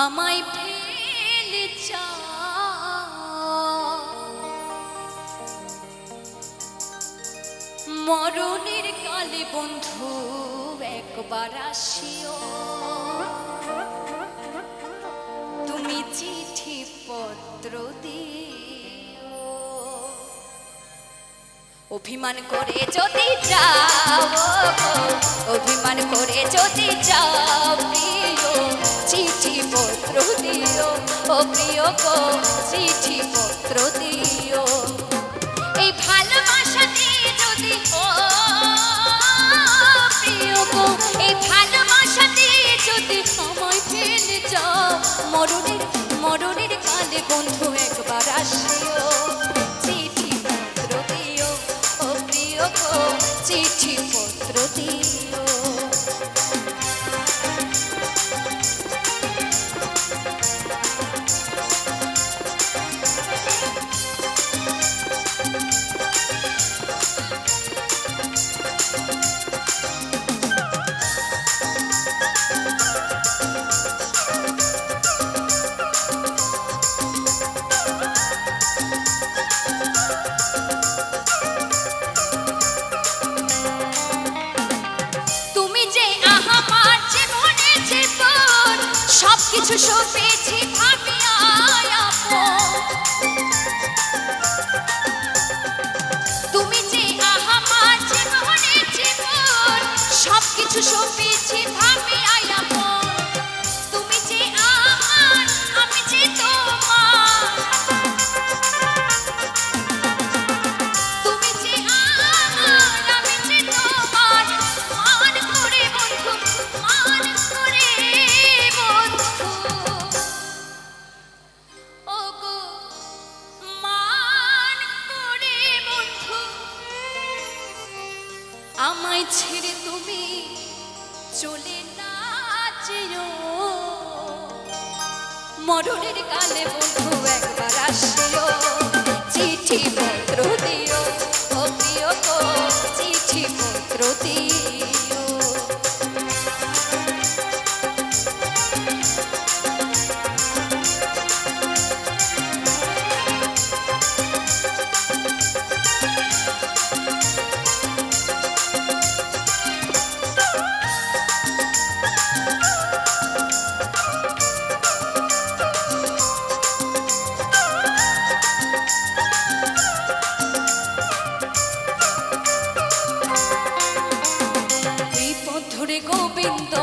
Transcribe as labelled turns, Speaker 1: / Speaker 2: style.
Speaker 1: আমায় ফেলে মরণের কালে বন্ধু একবার আসিও, তুমি চিঠি পত্র দিও। অভিমান করে যদি যাও, অভিমান করে যদি যাও প্রিয়, চিঠি পত্র দিও। ও প্রিয় গো, চিঠি পত্র দিও। এই ভালোবাসা দিয়ে যদি, ও প্রিয় গো, এই ভালোবাসা দিয়ে যদি আমায় ফেলে যাও মরণের মরণের কালে বন্ধু একবার আসিও, চিঠি পত্র দিও। ও প্রিয় গো, চিঠি পত্র দিও। সবকিছু সপেছি ভাবিয়া তুমি যে আমার জীবনে জীবন, সবকিছু সপেছি ভাবিয়া তুমি যে আমার, আমি যে তোমার, তুমি যে আমার, আমি যে তোমার। মান করে বন্ধু, মান করে বন্ধু, ও গো মান করে বন্ধু, আমায় ছেড়ে তুমি চলে না যেও মরণের কালে বন্ধু একবার আসিও, চিঠি পত্র দিও। ও প্রিয় গো, চিঠি পত্র দিও। গোবিন্দ